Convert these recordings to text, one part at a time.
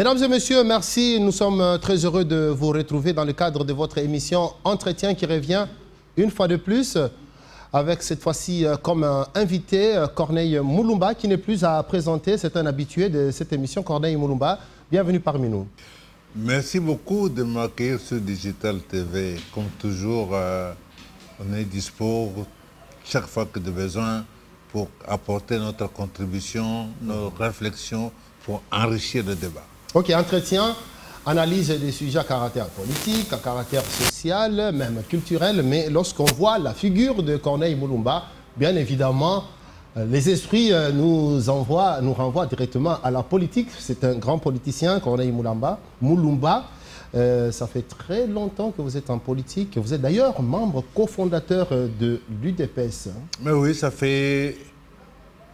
Mesdames et messieurs, merci. Nous sommes très heureux de vous retrouver dans le cadre de votre émission Entretien qui revient une fois de plus avec cette fois-ci comme invité Corneille Mulumba qui n'est plus à présenter. C'est un habitué de cette émission. Corneille Mulumba, bienvenue parmi nous. Merci beaucoup de m'accueillir sur Digital TV. Comme toujours, on est dispo chaque fois que de besoin pour apporter notre contribution, nos réflexions pour enrichir le débat. Ok, entretien, analyse des sujets à caractère politique, à caractère social, même culturel, mais lorsqu'on voit la figure de Corneille Mulumba, bien évidemment, les esprits nous renvoient directement à la politique. C'est un grand politicien, Corneille Mulumba. Ça fait très longtemps que vous êtes en politique. Vous êtes d'ailleurs membre cofondateur de l'UDPS. Mais oui, ça fait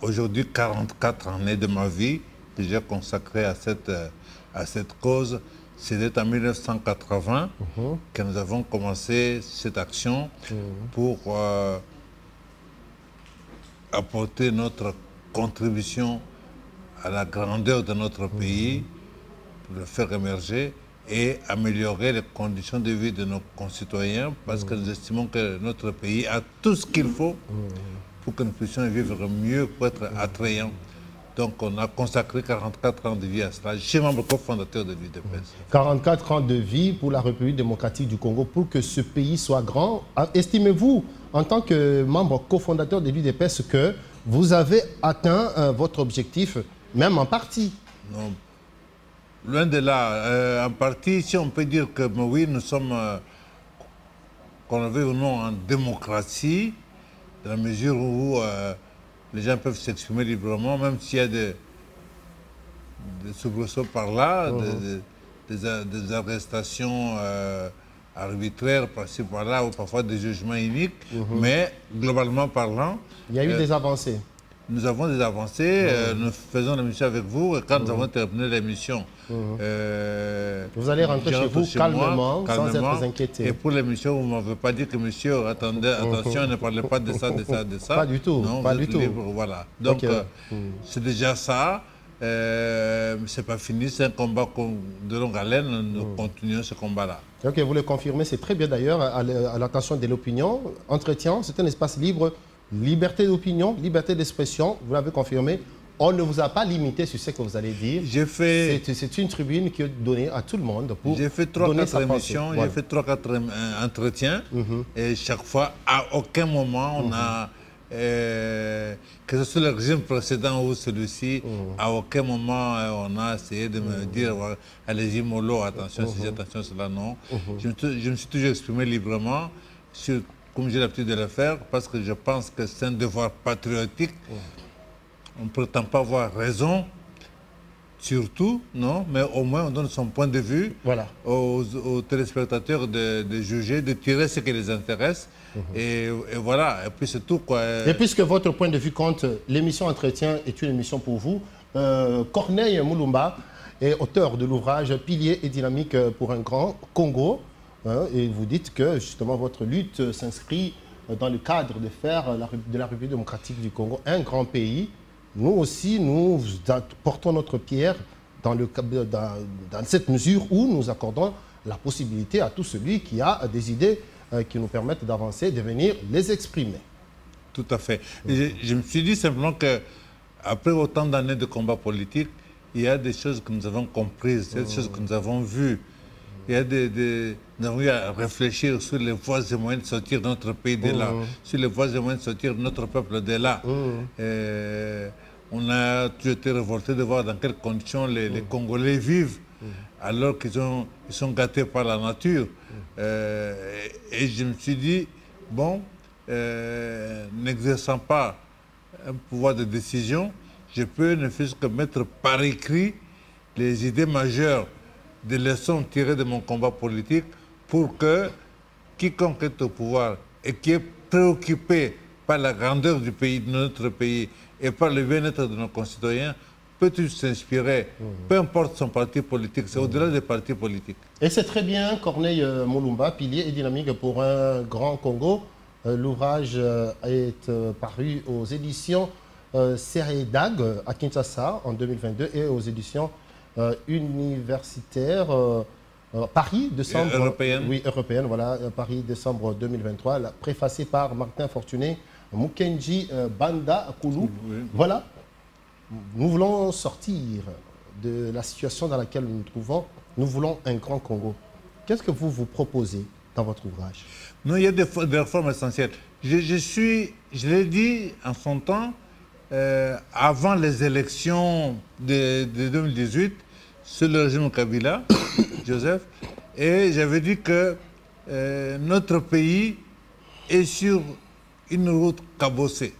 aujourd'hui 44 années de ma vie que j'ai consacré à cette cause. C'était en 1980 que nous avons commencé cette action pour apporter notre contribution à la grandeur de notre pays, pour le faire émerger et améliorer les conditions de vie de nos concitoyens, parce que nous estimons que notre pays a tout ce qu'il faut pour que nous puissions vivre mieux, pour être attrayants. Donc on a consacré 44 ans de vie à cela. Je suis membre cofondateur de l'UDPS. 44 ans de vie pour la République démocratique du Congo, pour que ce pays soit grand. Estimez-vous, en tant que membre cofondateur de l'UDPS, que vous avez atteint votre objectif, même en partie? Non. Loin de là. En partie, si on peut dire que oui, nous sommes, qu'on le veuille ou non, en démocratie, dans la mesure où les gens peuvent s'exprimer librement, même s'il y a des soubresauts par là, des arrestations arbitraires par-ci par-là, ou parfois des jugements iniques, mais globalement parlant... Il y a eu des avancées. Nous avons des avancées, nous faisons l'émission avec vous, et quand nous avons terminé l'émission... vous allez rentrer chez vous calmement, sans être inquiété. Et pour l'émission, vous ne m'avez pas dit que monsieur, attendez, attention, ne parlez pas de ça, de ça, de ça. Pas du tout, non, pas du tout. Libre, voilà. Donc, c'est déjà ça. C'est pas fini, c'est un combat de longue haleine, nous continuons ce combat-là. Ok, vous le confirmez, c'est très bien d'ailleurs, à l'attention de l'opinion. Entretien, c'est un espace libre, liberté d'opinion, liberté d'expression, vous l'avez confirmé. On ne vous a pas limité sur ce que vous allez dire. C'est une tribune qui est donnée à tout le monde pour J'ai fait 3-4 émissions, j'ai fait 3-4 entretiens, et chaque fois, à aucun moment, on a... que ce soit le régime précédent ou celui-ci, à aucun moment on a essayé de me dire allez-y mollo, attention ceci, attention cela, non. Je me suis toujours exprimé librement, comme j'ai l'habitude de le faire, parce que je pense que c'est un devoir patriotique. On ne prétend pas avoir raison, surtout, non, mais au moins on donne son point de vue aux téléspectateurs de juger, de tirer ce qui les intéresse. Et voilà, et puis c'est tout, quoi. Et puisque votre point de vue compte, l'émission Entretien est une émission pour vous. Corneille Mulumba est auteur de l'ouvrage Piliers et dynamique pour un grand Congo. Et vous dites que justement votre lutte s'inscrit dans le cadre de faire de la République démocratique du Congo un grand pays. Nous aussi, nous portons notre pierre dans cette mesure où nous accordons la possibilité à tout celui qui a des idées qui nous permettent d'avancer, de venir les exprimer. Tout à fait. Je me suis dit simplement qu'après autant d'années de combat politique, il y a des choses que nous avons comprises, il y a des choses que nous avons vues. Il y a nous avons eu à réfléchir sur les voies et moyens de sortir de notre pays de là, sur les voies et moyens de sortir de notre peuple de là. On a toujours été révoltés de voir dans quelles conditions les Congolais vivent, alors qu'ils sont gâtés par la nature. Et je me suis dit, bon, n'exerçant pas un pouvoir de décision, je peux ne fût-ce que mettre par écrit les idées majeures des leçons tirées de mon combat politique pour que quiconque est au pouvoir et qui est préoccupé par la grandeur du pays, de notre pays, et par le bien-être de nos concitoyens, peut-il s'inspirer, peu importe son parti politique, c'est au-delà des partis politiques. Et c'est très bien, Corneille Mulumba, Piliers et dynamique pour un grand Congo. L'ouvrage est paru aux éditions Seredag à Kinshasa en 2022 et aux éditions universitaire Paris, décembre... Européenne. Oui, européenne, voilà, Paris, décembre 2023, préfacée par Martin Fortuné, Mukenji Banda Koulou. Oui. Voilà, nous voulons sortir de la situation dans laquelle nous nous trouvons. Nous voulons un grand Congo. Qu'est-ce que vous proposez dans votre ouvrage? Non, il y a des réformes essentielles. Je l'ai dit en son temps, avant les élections de 2018, sur le régime Kabila, Joseph, et j'avais dit que notre pays est sur une route cabossée.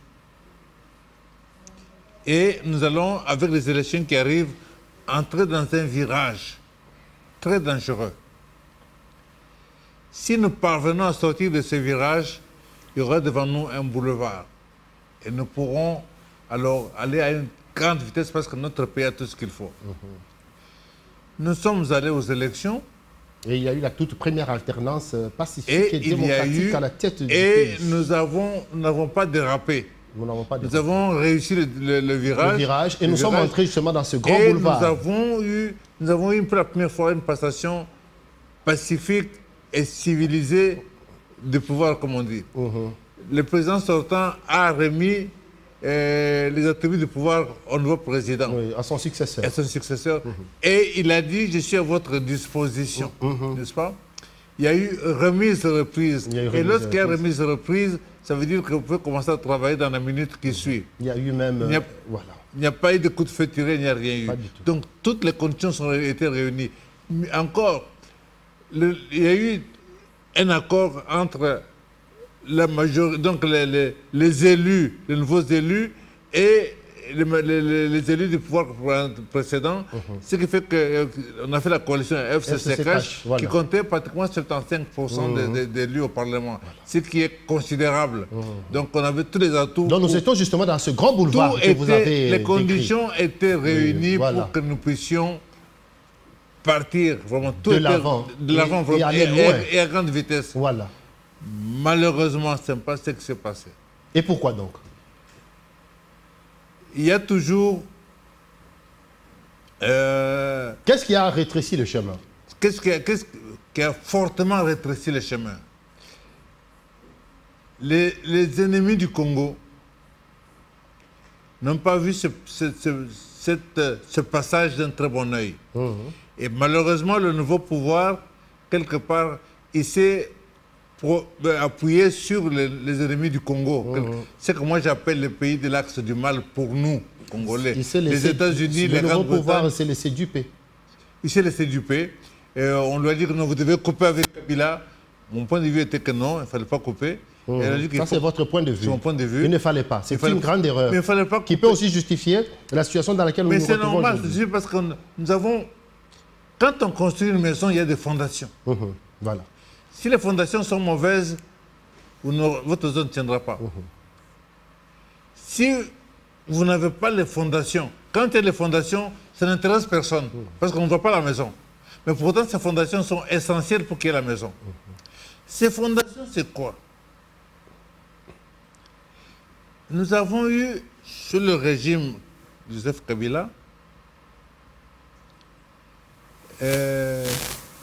Et nous allons, avec les élections qui arrivent, entrer dans un virage très dangereux. Si nous parvenons à sortir de ce virage, il y aura devant nous un boulevard. Et nous pourrons alors aller à une grande vitesse parce que notre pays a tout ce qu'il faut. Nous sommes allés aux élections. Et il y a eu la toute première alternance pacifique et démocratique à la tête du pays. Et nous n'avons pas dérapé. Nous avons réussi le virage. Et nous sommes entrés justement dans ce grand boulevard. Nous avons eu pour la première fois une passation pacifique et civilisée de pouvoir, comme on dit. Le président sortant a remis les attributs de pouvoir au nouveau président. Oui, à son successeur. À son successeur. Et il a dit, je suis à votre disposition, n'est-ce pas? Il y a eu remise-reprise. Et lorsqu'il y a remise-reprise, ça veut dire que vous pouvez commencer à travailler dans la minute qui suit. Il y a eu même... Il n'y a pas eu de coup de feu tiré, il n'y a rien eu. Donc toutes les conditions ont été réunies. Mais encore, il y a eu un accord entre la majorité, donc les élus, les nouveaux élus et les élus du pouvoir précédent, ce qui fait qu'on a fait la coalition FCC-Cash qui comptait pratiquement 75% d'élus au Parlement, ce qui est considérable. Donc on avait tous les atouts. Donc nous étions justement dans ce grand boulevard que vous avez les conditions étaient réunies pour que nous puissions partir vraiment de l'avant et aller loin et à grande vitesse. Voilà. Malheureusement, ce n'est pas ce qui s'est passé. Et pourquoi donc? Il y a toujours... Qu'est-ce qui a rétréci le chemin? Qu'est-ce qui a fortement rétréci le chemin? Les ennemis du Congo n'ont pas vu ce passage d'un très bon œil. Et malheureusement, le nouveau pouvoir, quelque part, il s'est appuyé sur les ennemis du Congo. C'est que moi j'appelle les pays de l'axe du mal pour nous, Congolais. Les États-Unis, les nouveau pouvoir s'est laissé duper. Il s'est laissé duper. Et on lui a dit que non, vous devez couper avec Kabila. Mon point de vue était que non, il ne fallait pas couper. Ça, c'est votre point de vue. C'est mon point de vue. Il ne fallait pas. C'est une grande erreur. Mais il fallait pas qui peut aussi justifier la situation dans laquelle nous nous retrouvons aujourd'hui. Mais c'est normal, parce que nous avons... Quand on construit une maison, il y a des fondations. Voilà. Si les fondations sont mauvaises, votre zone ne tiendra pas. Si vous n'avez pas les fondations, quand il y a les fondations, ça n'intéresse personne, parce qu'on ne voit pas la maison. Mais pourtant, ces fondations sont essentielles pour qu'il y ait la maison. Ces fondations, c'est quoi? Nous avons eu, sous le régime de Joseph Kabila, le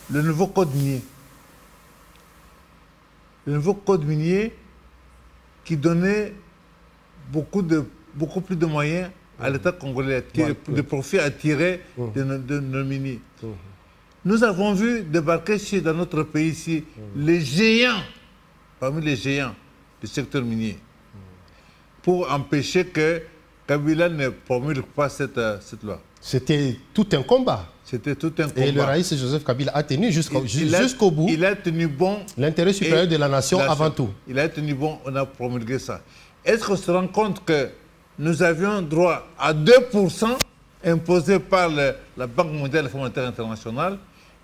nouveau code minier. Le nouveau code minier qui donnait beaucoup plus de moyens à l'État congolais, de profits à tirer de nos miniers. Nous avons vu débarquer dans notre pays ici les géants, parmi les géants du secteur minier, pour empêcher que Kabila ne promulgue pas cette loi. C'était tout un combat. C'était tout un combat. Et le Raïs Joseph Kabila a tenu jusqu'au bout. Il a tenu bon. L'intérêt supérieur de la nation avant tout. Il a tenu bon, on a promulgué ça. Est-ce qu'on se rend compte que nous avions droit à 2% imposés par la Banque mondiale et le Fonds monétaire international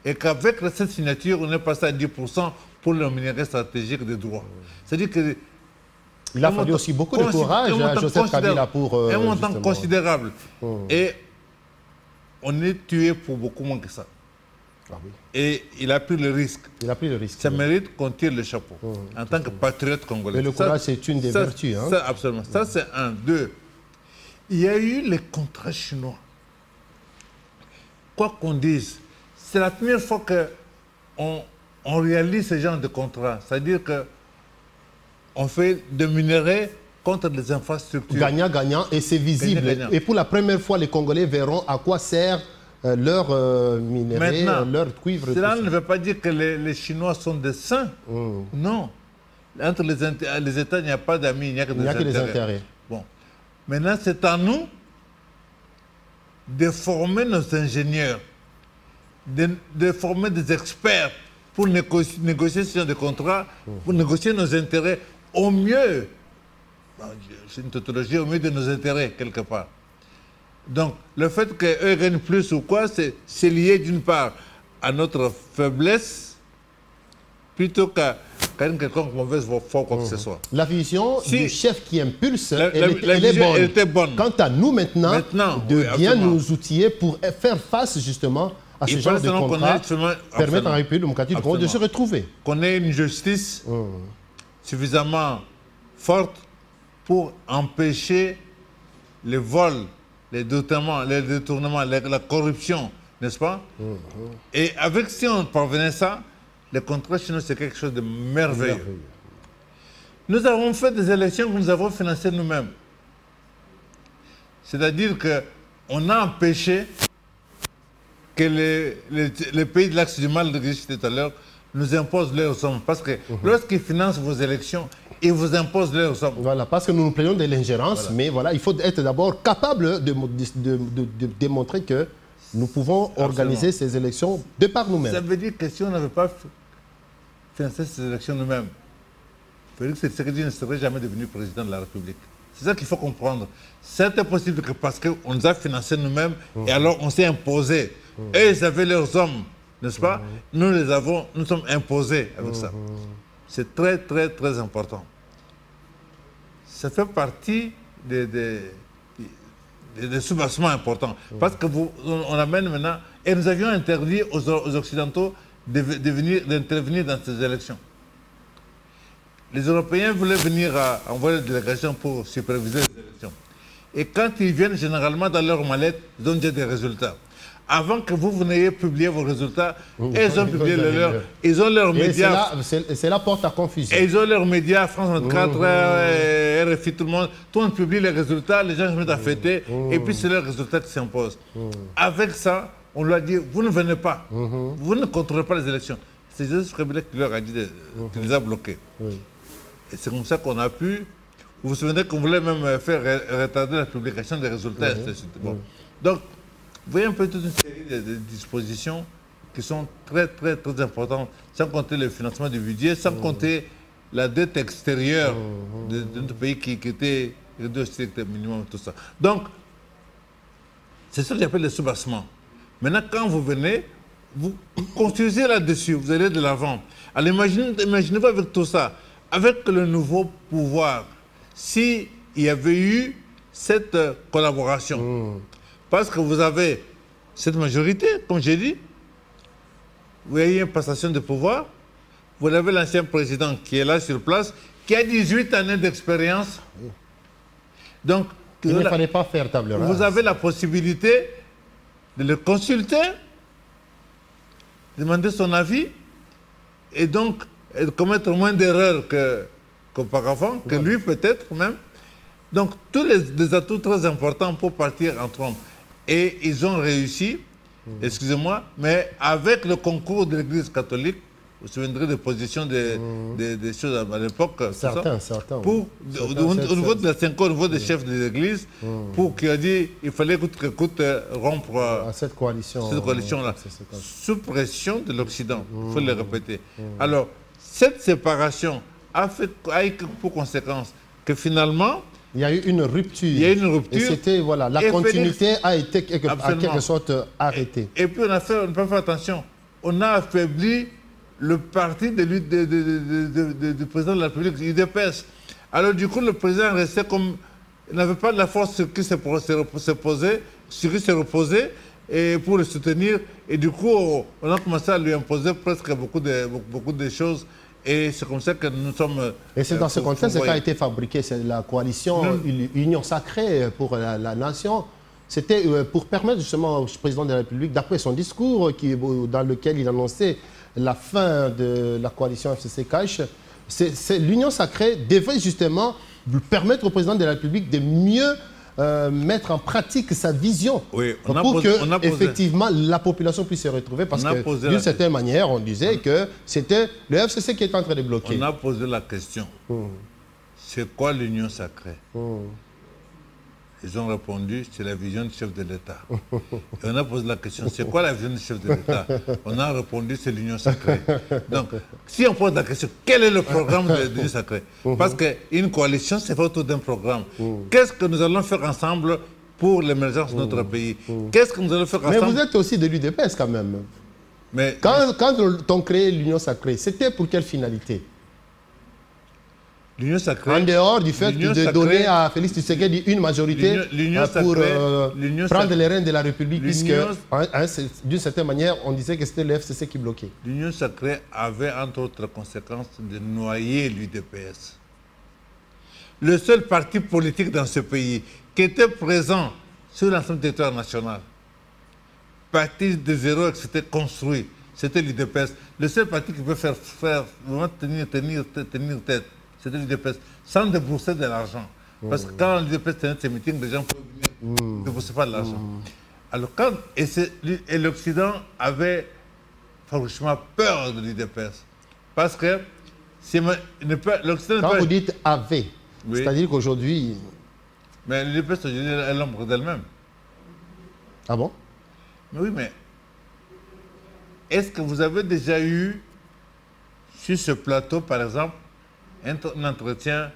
et qu'avec cette signature, on est passé à 10% pour le minerai stratégique de droit. C'est-à-dire que... Il a fallu aussi beaucoup de courage à Joseph Kabila pour... un montant considérable. Et on est tué pour beaucoup moins que ça. Et il a pris le risque. Il a pris le risque. Ça mérite qu'on tire le chapeau en tant que patriote congolais. Mais le courage, c'est une des vertus. Hein? Ça, absolument. Ça, c'est un. Deux, il y a eu les contrats chinois. quoi qu'on dise, c'est la première fois qu'on réalise ce genre de contrat. C'est-à-dire qu'on fait des minerais contre les infrastructures. Gagnant-gagnant, et c'est visible. Gagnant-gagnant. Et pour la première fois, les Congolais verront à quoi sert leur minerai, leur cuivre. Cela ne veut pas dire que les Chinois sont des saints. Non. Entre les États, il n'y a pas d'amis, il n'y a que des intérêts. Bon. Maintenant, c'est à nous de former nos ingénieurs, de former des experts pour négocier ce genre de contrat, pour négocier nos intérêts au mieux. C'est une tautologie, au mieux de nos intérêts, quelque part. Donc, le fait qu'eux gagnent plus ou quoi, c'est lié d'une part à notre faiblesse, plutôt qu'à une quelconque mauvaise foi ou quoi que ce soit. La vision du chef qui impulse, elle était bonne. Quant à nous maintenant de bien nous outiller pour faire face justement à ce genre de contrat, permettre à la République démocratique du Congo de se retrouver. Qu'on ait une justice suffisamment forte pour empêcher les vols, les détournements, la corruption, n'est-ce pas? Et avec, si on parvenait à ça, le contrat chez nous, c'est quelque chose de merveilleux. Nous avons fait des élections que nous avons financées nous-mêmes. C'est-à-dire qu'on a empêché que les pays de l'axe du mal, que je disais tout à l'heure, nous imposent leurs sommes. Parce que lorsqu'ils financent vos élections, ils vous imposent leurs sommes. Voilà, parce que nous nous plaignons de l'ingérence, mais voilà, il faut être d'abord capable de démontrer que nous pouvons organiser ces élections de par nous-mêmes. Ça veut dire que si on n'avait pas financé ces élections nous-mêmes, Félix Tshisekedi ne serait jamais devenu président de la République. C'est ça qu'il faut comprendre. C'est impossible que parce qu'on nous a financé nous-mêmes et alors on s'est imposé. Eux, ils avaient leurs hommes, n'est-ce pas? Nous sommes imposés avec ça. C'est très, très, très important. Ça fait partie des soubassements importants. Parce qu'on amène maintenant, et nous avions interdit aux Occidentaux d'intervenir dans ces élections. Les Européens voulaient venir envoyer des délégations pour superviser les élections. Et quand ils viennent, généralement, dans leur mallette, ils ont déjà des résultats. Avant que vous veniez publier vos résultats, ils ont publié les leurs. Ils ont leurs médias. C'est la porte à confusion. Et ils ont leurs médias, France 24, RFI, tout le monde publie les résultats, les gens se mettent à fêter, et puis c'est leurs résultats qui s'imposent. Avec ça, on leur a dit, vous ne venez pas, vous ne contrôlez pas les élections. C'est Joseph Kabila qui leur a dit, qui les a bloqués. Et c'est comme ça qu'on a pu, vous vous souvenez qu'on voulait même faire retarder la publication des résultats. Bon. Donc, vous voyez un peu toute une série de dispositions qui sont très, très, très importantes, sans compter le financement du budget, sans compter la dette extérieure de notre pays qui était minimum, tout ça. Donc, c'est ça que j'appelle le soubassement. Maintenant, quand vous venez, vous construisez là-dessus, vous allez de l'avant. Alors, imaginez-vous avec tout ça, avec le nouveau pouvoir, s'il y avait eu cette collaboration. Parce que vous avez cette majorité, comme j'ai dit, vous avez une passation de pouvoir, vous avez l'ancien président qui est là sur place, qui a 18 années d'expérience. Donc, il ne fallait pas faire table rase. Vous avez la possibilité de le consulter, demander son avis, et donc de commettre moins d'erreurs qu'auparavant, que lui peut-être même. Donc, tous les atouts très importants pour partir en trompe. Et ils ont réussi, excusez-moi, mais avec le concours de l'Église catholique, vous vous souviendrez des positions des choses à l'époque. Certains. Au niveau de la Cinco, au niveau des chefs de l'Église, pour qu'il a dit qu'il fallait coûte que coûte rompre à cette coalition-là. Sous pression de l'Occident, il faut le répéter. Alors, cette séparation a eu pour conséquence que finalement, il y a eu une rupture. Et c'était, voilà, la continuité a été en quelque sorte arrêtée. Et puis on n'a pas fait attention. On a affaibli le parti du président de la République, l'UDPS. Alors du coup, le président restait comme... Il n'avait pas de la force sur qui s'est reposé et pour le soutenir. Et du coup, on a commencé à lui imposer presque beaucoup de choses. Et c'est comme ça que nous sommes... Et c'est dans ce contexte qu'a été fabriquée la coalition Union Sacrée pour la Nation, C'était pour permettre justement au président de la République, d'après son discours dans lequel il annonçait la fin de la coalition FCC-Cash, l'Union sacrée devait justement permettre au président de la République de mieux mettre en pratique sa vision pour que effectivement la population puisse se retrouver, parce que d'une certaine manière on disait que c'était le FCC qui était en train de bloquer. On a posé la question, c'est quoi l'Union sacrée? Ils ont répondu, c'est la vision du chef de l'État. Et on a posé la question, c'est quoi la vision du chef de l'État? On a répondu, c'est l'Union sacrée. Donc, si on pose la question, quel est le programme de l'Union sacrée? Parce qu'une coalition, c'est fait autour d'un programme. Qu'est-ce que nous allons faire ensemble pour l'émergence de notre pays? Qu'est-ce que nous allons faire ensemble? Mais vous êtes aussi de l'UDPS quand même. Quand on crée l'Union sacrée, c'était pour quelle finalité? L'Union sacrée, en dehors du fait de donner à Félix Tshisekedi une majorité pour prendre les rênes de la République, puisque d'une certaine manière, on disait que c'était le FCC qui bloquait. L'Union sacrée avait entre autres conséquences de noyer l'UDPS. Le seul parti politique dans ce pays qui était présent sur l'ensemble du territoire national, parti de zéro et qui s'était construit, c'était l'UDPS. Le seul parti qui peut vraiment tenir tête, c'était l'UDPS, sans débourser de l'argent. Parce que quand l'UDPS tenait ses meetings, les gens ne déboursaient pas de l'argent. Alors et l'Occident avait franchement peur de l'UDPS. Parce que l'Occident... Quand vous dites « avait », c'est-à-dire qu'aujourd'hui... Mais l'UDPS aujourd'hui est l'ombre d'elle-même. Ah bon? Mais oui, mais est-ce que vous avez déjà eu sur ce plateau, par exemple, un entretien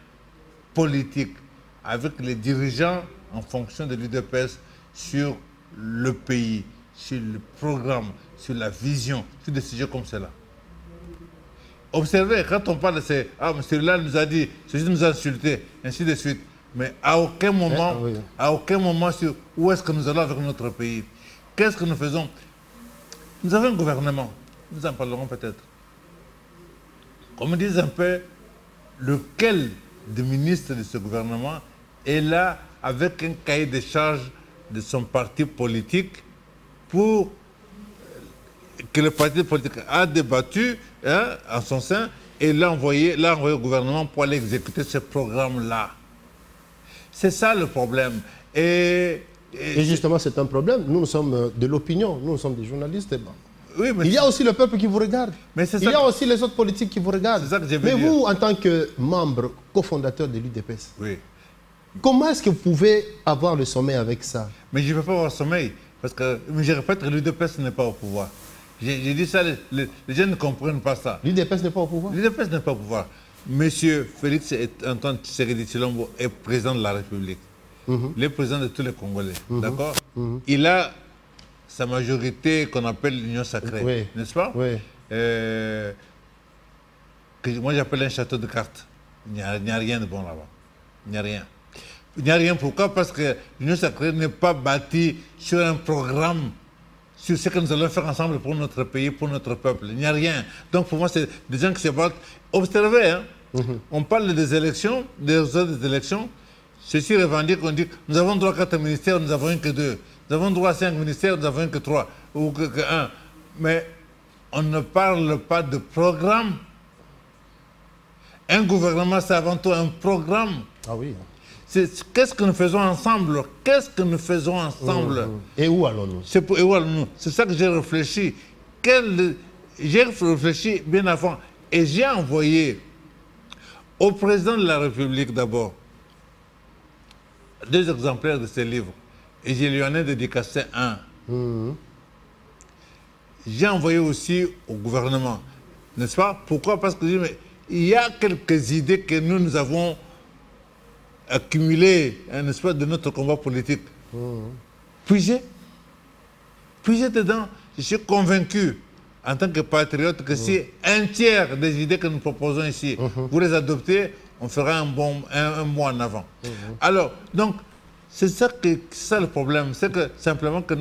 politique avec les dirigeants en fonction de l'UDPS sur le pays, sur le programme, sur la vision, sur des sujets comme cela? Observez, quand on parle de ces... Ah, mais celui-là nous a dit, celui-ci nous a insulté, ainsi de suite. Mais à aucun moment sur où est-ce que nous allons avec notre pays. Qu'est-ce que nous faisons? Nous avons un gouvernement, nous en parlerons peut-être. Comme disent un peu, lequel des ministres de ce gouvernement est là avec un cahier de charges de son parti politique pour que le parti politique a débattu en son sein et l'a envoyé au gouvernement pour aller exécuter ce programme-là. C'est ça le problème. Et justement, c'est un problème. Nous sommes de l'opinion, nous sommes des journalistes. Oui, mais il y a aussi le peuple qui vous regarde. Mais il y a aussi les autres politiques qui vous regardent. Ça que mais vous, en tant que membre, cofondateur de l'UDPS, comment est-ce que vous pouvez avoir le sommeil avec ça? Mais je ne peux pas avoir le sommeil. Parce que, je répète que l'UDPS n'est pas au pouvoir. J'ai dit ça, les gens ne comprennent pas ça. L'UDPS n'est pas au pouvoir? L'UDPS n'est pas au pouvoir. Monsieur Félix Antoine Tshisekedi Tshilombo est président de la République. Il est président de tous les Congolais. D'accord? Il a sa majorité qu'on appelle l'Union sacrée, n'est-ce pas? Que moi j'appelle un château de cartes. Il n'y a rien de bon là-bas. Il n'y a rien. Il n'y a rien. Pourquoi? Parce que l'Union sacrée n'est pas bâtie sur un programme, sur ce que nous allons faire ensemble pour notre pays, pour notre peuple. Il n'y a rien. Donc pour moi, c'est des gens qui se battent. Observez, hein? On parle des élections, des résultats des élections. Ceux-ci revendiquent, on dit nous avons droit à 4 ministères, nous n'avons que 2. Nous avons droit à 5 ministères, nous n'avons que 3 ou que 1. Mais on ne parle pas de programme. Un gouvernement, c'est avant tout un programme. Ah oui. Qu'est-ce que nous faisons ensemble? Qu'est-ce que nous faisons ensemble? Et où allons-nous? C'est ça que j'ai réfléchi. J'ai réfléchi bien avant. Et j'ai envoyé au président de la République d'abord 2 exemplaires de ses livres. Et je lui en ai dédicacé un. J'ai envoyé aussi au gouvernement. N'est-ce pas? Pourquoi? Parce que il y a quelques idées que nous avons accumulées, n'est-ce pas, de notre combat politique. Puisez dedans. Je suis convaincu, en tant que patriote, que si un tiers des idées que nous proposons ici, vous les adoptez, on fera un mois en avant. Alors, donc, c'est ça le problème. C'est que simplement que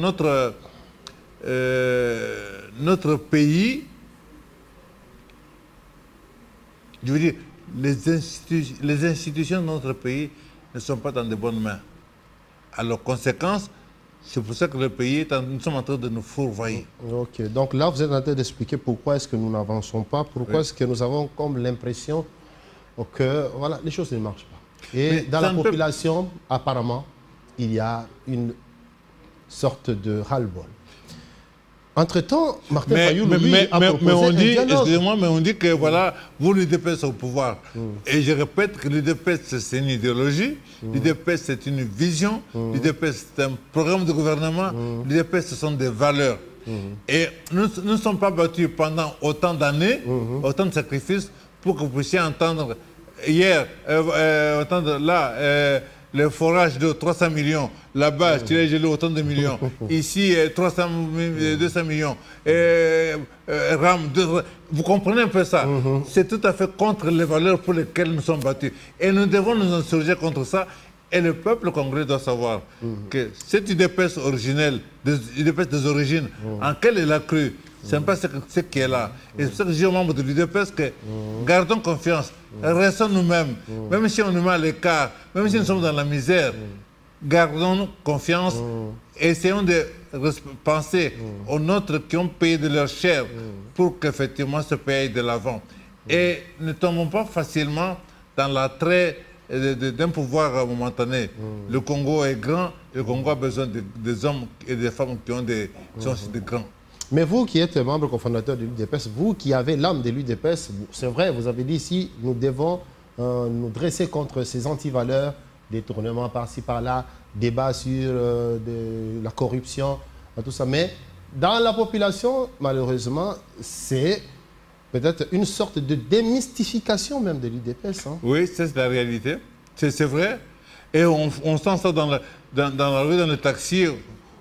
notre pays, je veux dire, les institutions de notre pays ne sont pas dans de bonnes mains. Alors, conséquence, C'est pour ça que le pays, nous sommes en train de nous fourvoyer. Ok, donc là, vous êtes en train d'expliquer pourquoi est-ce que nous n'avançons pas, pourquoi est-ce que nous avons comme l'impression que voilà, les choses ne marchent pas. Et dans la population, apparemment, il y a une sorte de ras-le-bol. Entre-temps, Martin Fayulu, lui, a proposé excusez-moi, mais on dit que voilà, vous, l'UDPS au pouvoir. Et je répète que l'UDPS, c'est une idéologie, l'UDPS, c'est une vision, l'UDPS, c'est un programme de gouvernement, l'UDPS, ce sont des valeurs. Et nous ne sommes pas battus pendant autant d'années, autant de sacrifices, pour que vous puissiez entendre hier, entendre là, le forage de 300 millions, là-bas, tu as gelé autant de millions. Ici, 200 millions. RAM, vous comprenez un peu ça? C'est tout à fait contre les valeurs pour lesquelles nous sommes battus. Et nous devons nous insurger contre ça. Et le peuple congolais doit savoir que cette UDPS originelle, UDPS des origines, en quelle il a cru, c'est pas ce qui est là. Et c'est pour ça que je dis aux membres de l'UDPS que gardons confiance, restons nous-mêmes, même si on nous met à l'écart, même si nous sommes dans la misère, gardons confiance, essayons de penser aux nôtres qui ont payé de leur chair pour qu'effectivement ce pays aille de l'avant. Et ne tombons pas facilement dans l'attrait d'un pouvoir momentané. Le Congo est grand, le Congo a besoin des hommes et des femmes qui sont aussi des grands. Mais vous qui êtes membre cofondateur de l'UDPS, vous qui avez l'âme de l'UDPS, c'est vrai, vous avez dit ici, nous devons nous dresser contre ces antivaleurs, détournements par-ci par-là, débats sur la corruption, tout ça. Mais dans la population, malheureusement, c'est peut-être une sorte de démystification même de l'UDPS. Hein. Oui, c'est la réalité. C'est vrai. Et on sent ça dans la rue, dans le taxi.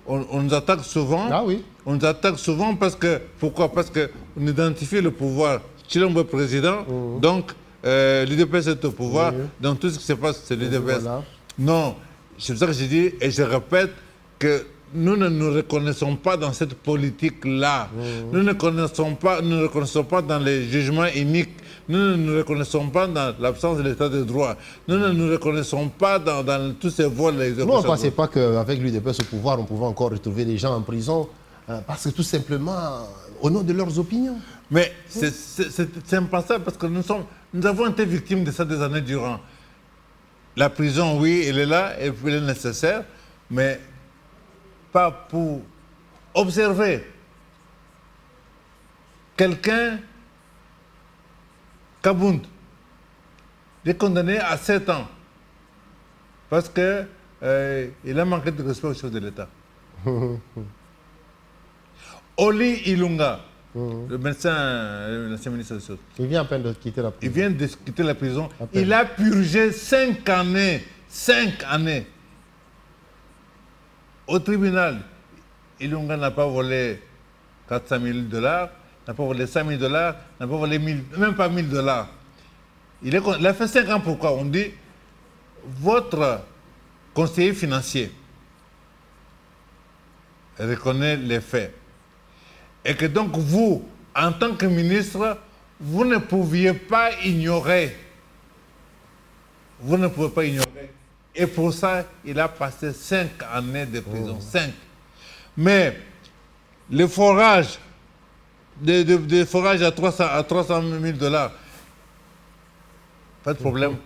On nous attaque souvent. Ah oui. On nous attaque souvent parce que... Pourquoi? Parce qu'on identifie le pouvoir. Chilombo est président, donc l'UDPS est au pouvoir. Donc tout ce qui se passe, c'est l'UDPS. Voilà. Non, c'est pour ça que je dis, et je répète, que nous ne nous reconnaissons pas dans cette politique-là. Nous ne nous reconnaissons pas dans les jugements iniques. Nous ne nous reconnaissons pas dans l'absence de l'état de droit. Nous ne nous reconnaissons pas dans tous ces vols. Nous, on ne pensait pas qu'avec l'UDPS au pouvoir, on pouvait encore retrouver les gens en prison parce que tout simplement, au nom de leurs opinions. Mais c'est impensable parce que nous avons été victimes de ça des années durant. La prison, oui, elle est là, elle est nécessaire, mais pas pour observer quelqu'un, Kabound, il est condamné à 7 ans parce qu'il a manqué de respect au chef de l'État. Oli Ilunga, le médecin, l'ancien ministre des Choses. Il vient à peine de quitter la prison. Il vient de quitter la prison. Il a purgé 5 années. 5 années. Au tribunal, Ilunga n'a pas volé 400 000 $, n'a pas volé 5 000 $, n'a pas volé même pas 1 000 $. Il a fait 5 ans. Pourquoi? On dit, votre conseiller financier reconnaît les faits. Et que donc vous, en tant que ministre, vous ne pouviez pas ignorer. Vous ne pouvez pas ignorer. Et pour ça, il a passé 5 années de prison. 5. Mais le forage, des forages à 300 000 $, pas de problème.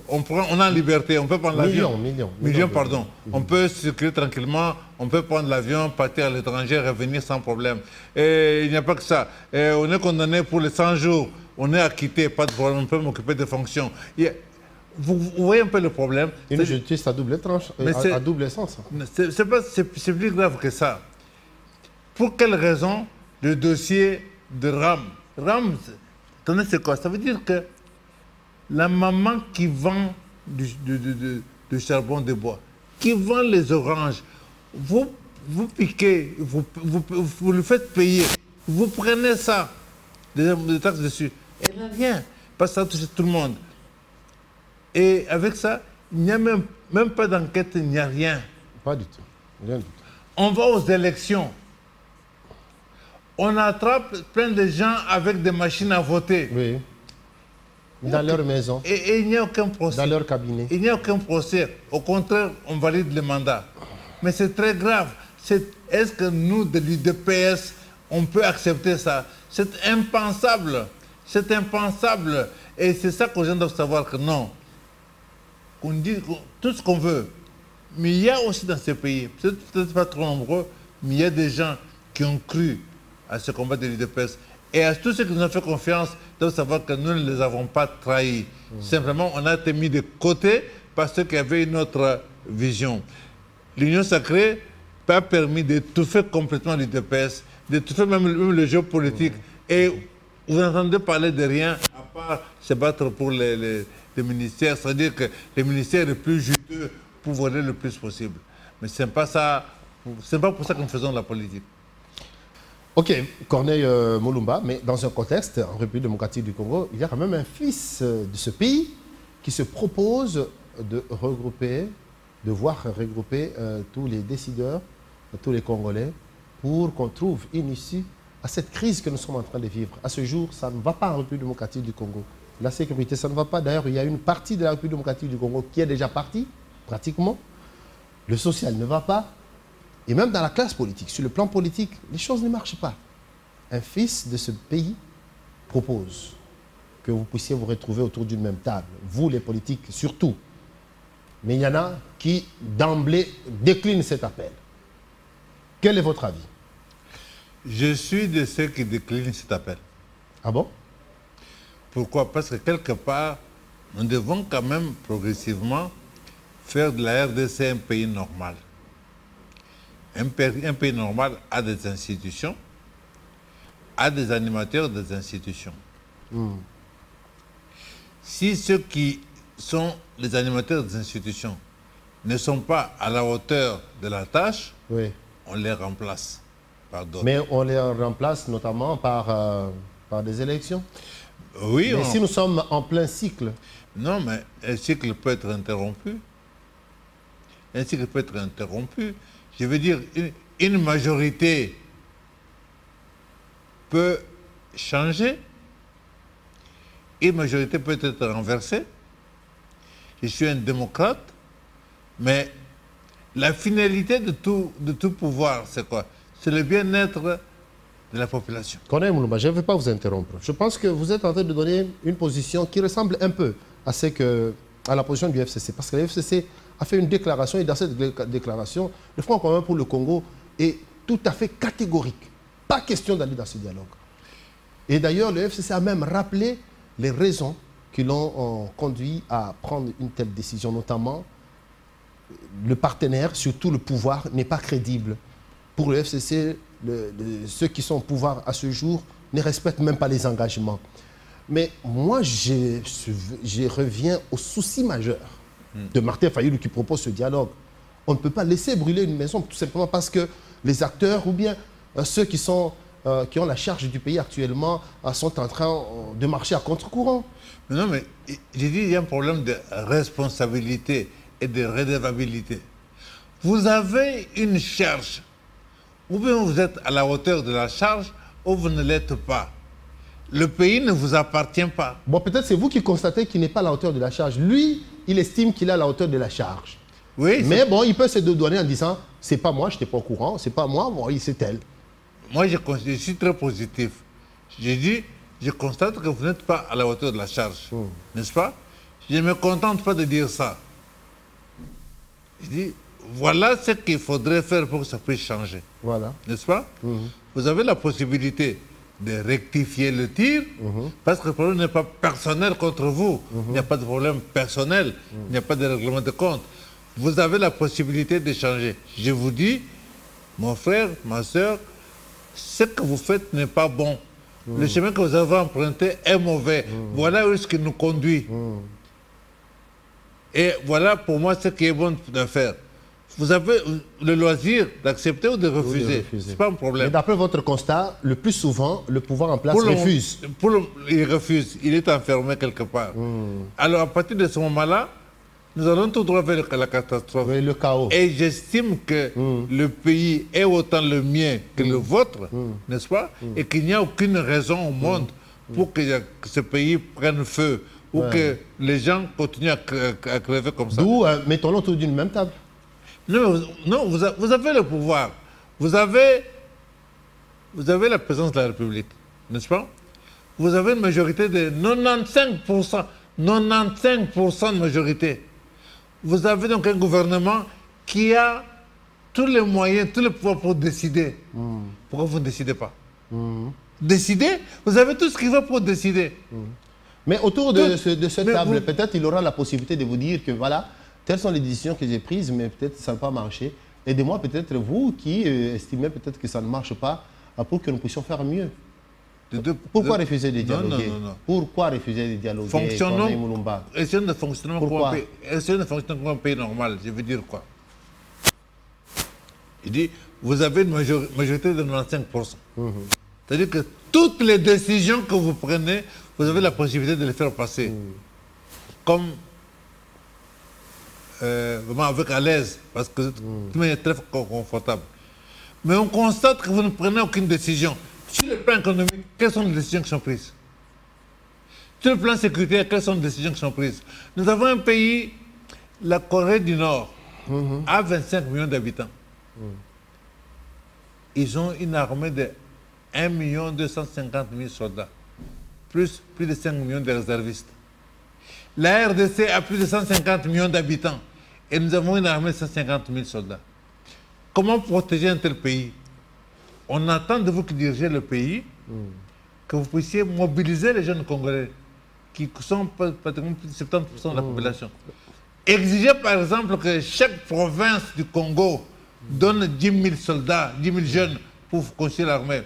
On a en liberté, on peut prendre l'avion. Millions, pardon. On peut circuler tranquillement, on peut prendre l'avion, partir à l'étranger, revenir sans problème. Et il n'y a pas que ça. Et on est condamné pour les 100 jours, on est acquitté, pas de problème, on peut m'occuper des fonctions. Vous voyez un peu le problème. Une justice à double tranche, à double sens. C'est plus grave que ça. Pour quelle raison le dossier de RAM? RAM, c'est quoi? Ça veut dire que la maman qui vend du charbon de bois, qui vend les oranges, vous piquez, vous le faites payer, vous prenez ça, des taxes dessus, et il n'y a rien, parce que ça touche tout le monde. Et avec ça, il n'y a même pas d'enquête, il n'y a rien. Pas du tout. Rien du tout. On va aux élections. On attrape plein de gens avec des machines à voter. Oui. Dans leur maison. Et il n'y a aucun procès. Dans leur cabinet. Il n'y a aucun procès. Au contraire, on valide le mandat. Mais c'est très grave. Est-ce que nous, de l'UDPS, on peut accepter ça? C'est impensable. C'est impensable. Et c'est ça que les gens doivent savoir que non. On dit tout ce qu'on veut. Mais il y a aussi dans ces pays, peut-être pas trop nombreux, mais il y a des gens qui ont cru à ce combat de l'UDPS. Et à tous ceux qui nous ont fait confiance, doivent savoir que nous ne les avons pas trahis. Simplement, on a été mis de côté parce qu'il y avait une autre vision. L'Union sacrée n'a pas permis d'étouffer complètement l'UDPS, d'étouffer même le géopolitique. Et vous n'entendez parler de rien à part se battre pour les ministères. C'est-à-dire que les ministères les plus juteux pour voler le plus possible. Mais ce n'est pas ça, c'est pas pour ça que nous faisons de la politique. Ok, Corneille Mulumba, mais dans un contexte, en République démocratique du Congo, il y a quand même un fils de ce pays qui se propose de regrouper, de voir regrouper tous les décideurs, tous les Congolais, pour qu'on trouve une issue à cette crise que nous sommes en train de vivre. À ce jour, ça ne va pas en République démocratique du Congo. La sécurité, ça ne va pas. D'ailleurs, il y a une partie de la République démocratique du Congo qui est déjà partie, pratiquement. Le social ne va pas. Et même dans la classe politique, sur le plan politique, les choses ne marchent pas. Un fils de ce pays propose que vous puissiez vous retrouver autour d'une même table. Vous, les politiques, surtout. Mais il y en a qui, d'emblée, déclinent cet appel. Quel est votre avis? Je suis de ceux qui déclinent cet appel. Ah bon? Pourquoi? Parce que quelque part, nous devons quand même progressivement faire de la RDC un pays normal. Un pays normal a des institutions, a des animateurs des institutions. Si ceux qui sont les animateurs des institutions ne sont pas à la hauteur de la tâche, Oui. on les remplace par d'autres. Mais on les remplace notamment par des élections. Oui, mais si nous sommes en plein cycle. Non, mais un cycle peut être interrompu. Un cycle peut être interrompu. Je veux dire, une majorité peut changer. Une majorité peut être renversée. Je suis un démocrate, mais la finalité de tout pouvoir, c'est quoi? C'est le bien-être de la population. Corneille Mulumba, je ne vais pas vous interrompre. Je pense que vous êtes en train de donner une position qui ressemble un peu à la position du FCC. Parce que le FCC a fait une déclaration, et dans cette déclaration, le Front commun pour le Congo est tout à fait catégorique. Pas question d'aller dans ce dialogue. Et d'ailleurs, le FCC a même rappelé les raisons qui l'ont conduit à prendre une telle décision, notamment le partenaire, surtout le pouvoir, n'est pas crédible. Pour le FCC, ceux qui sont au pouvoir à ce jour ne respectent même pas les engagements. Mais moi, je reviens au souci majeur de Martin Fayulu qui propose ce dialogue. On ne peut pas laisser brûler une maison tout simplement parce que les acteurs ou bien ceux qui ont la charge du pays actuellement sont en train de marcher à contre-courant. Non, mais j'ai dit qu'il y a un problème de responsabilité et de redevabilité. Vous avez une charge. Ou bien vous êtes à la hauteur de la charge, ou vous ne l'êtes pas. Le pays ne vous appartient pas. Bon, peut-être c'est vous qui constatez qu'il n'est pas à la hauteur de la charge. Lui, il estime qu'il est à la hauteur de la charge. Oui. Mais bon, il peut se dédouaner en disant, c'est pas moi, je n'étais pas au courant, c'est pas moi, bon, c'est elle. Moi, je suis très positif. J'ai dit, je constate que vous n'êtes pas à la hauteur de la charge. N'est-ce pas? Je ne me contente pas de dire ça. Je dis, voilà ce qu'il faudrait faire pour que ça puisse changer. Voilà. N'est-ce pas? Vous avez la possibilité de rectifier le tir, parce que le problème n'est pas personnel contre vous. Il n'y a pas de problème personnel, il n'y a pas de règlement de compte. Vous avez la possibilité de changer. Je vous dis, mon frère, ma soeur, ce que vous faites n'est pas bon. Le chemin que vous avez emprunté est mauvais. Voilà où est-ce qu'il nous conduit. Et voilà pour moi ce qui est bon de faire. Vous avez le loisir d'accepter ou de refuser. Ce n'est pas un problème. Mais d'après votre constat, le plus souvent, le pouvoir en place refuse. Il refuse. Il est enfermé quelque part. Alors, à partir de ce moment-là, nous allons tout droit vers la catastrophe. Oui, le chaos. Et j'estime que le pays est autant le mien que le vôtre, n'est-ce pas? Et qu'il n'y a aucune raison au monde pour que ce pays prenne feu ou que les gens continuent à crever comme ça. D'où mettons-le autour d'une même table. Non, vous avez le pouvoir. Vous avez la présidence de la République, n'est-ce pas? Vous avez une majorité de 95%. 95% de majorité. Vous avez donc un gouvernement qui a tous les moyens, tous les pouvoirs pour décider. Pourquoi vous ne décidez pas? Décider? Vous avez tout ce qu'il faut pour décider. Mais autour de cette table, peut-être il aura la possibilité de vous dire que voilà, telles sont les décisions que j'ai prises, mais peut-être ça n'a pas marché. Aidez-moi, peut-être vous qui estimez peut-être que ça ne marche pas, pour que nous puissions faire mieux. Pourquoi refuser de dialoguer? Non. Pourquoi refuser de dialoguer? Essayons de fonctionner comme un pays normal. Je veux dire quoi? Il dit, vous avez une majorité de 95%. C'est-à-dire que toutes les décisions que vous prenez, vous avez la possibilité de les faire passer. Comme vraiment avec à l'aise, parce que tout le monde est très confortable. Mais on constate que vous ne prenez aucune décision. Sur le plan économique, quelles sont les décisions qui sont prises? Sur le plan sécuritaire, quelles sont les décisions qui sont prises? Nous avons un pays, la Corée du Nord, a 25 millions d'habitants. Ils ont une armée de 1 250 000 soldats, plus de 5 millions de réservistes. La RDC a plus de 150 millions d'habitants et nous avons une armée de 150 000 soldats. Comment protéger un tel pays? On attend de vous qui dirigez le pays que vous puissiez mobiliser les jeunes Congolais qui sont pratiquement plus de 70% de la population. Exiger par exemple que chaque province du Congo donne 10 000 soldats, 10 000 jeunes pour construire l'armée.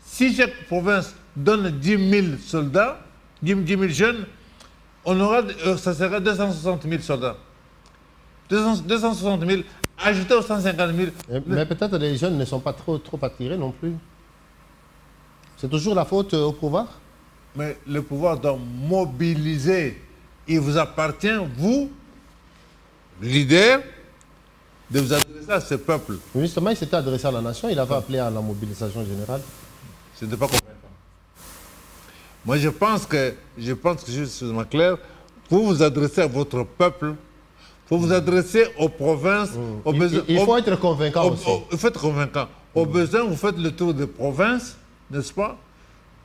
Si chaque province donne 10 000 soldats, 10 000 jeunes, ça sera 260 000 soldats. 260 000, ajoutés aux 150 000. Mais peut-être les jeunes ne sont pas trop attirés non plus. C'est toujours la faute au pouvoir? Mais le pouvoir doit mobiliser. Il vous appartient, vous, leader, de vous adresser à ce peuple. Mais justement, il s'était adressé à la nation, il avait appelé à la mobilisation générale. Ce n'est pas convaincant. Moi, je pense que je suis clair, vous vous adressez à votre peuple, vous vous adressez aux provinces, aux besoins. Il faut être convaincant aussi. Il faut être convaincant. Au besoin, vous faites le tour des provinces, n'est-ce pas,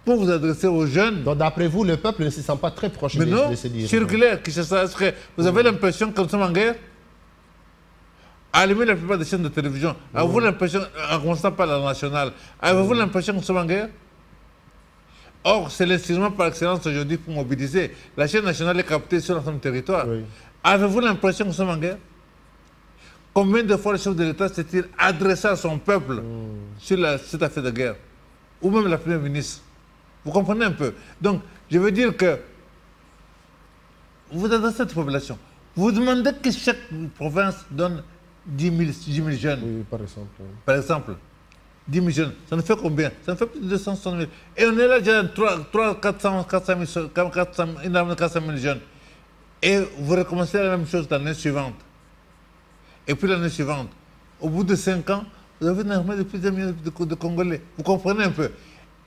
pour vous adresser aux jeunes. Donc, d'après vous, le peuple ne se sent pas très proche de ces dirigeants. Circulaire, vous avez l'impression que nous sommes en guerre? Allumez la plupart des chaînes de télévision. Avez-vous l'impression, en commençant par la nationale, avez-vous l'impression que nous sommes en guerre? Or, c'est l'instrument par excellence aujourd'hui pour mobiliser. La chaîne nationale est captée sur l'ensemble du territoire. Oui. Avez-vous l'impression que nous sommes en guerre? Combien de fois le chef de l'État s'est-il adressé à son peuple sur cette affaire de guerre? Ou même la première ministre? Vous comprenez un peu? Donc, je veux dire que vous adressez à cette population. Vous demandez que chaque province donne 10 000 jeunes. Oui, par exemple. Par exemple, 10 000 jeunes. Ça nous fait combien? Ça nous fait plus de 260 000. Et on est là déjà 400 000, une armée de 400 000 jeunes. Et vous recommencez la même chose l'année suivante. Et puis l'année suivante. Au bout de 5 ans, vous avez une armée de plus d'un million de Congolais. Vous comprenez un peu?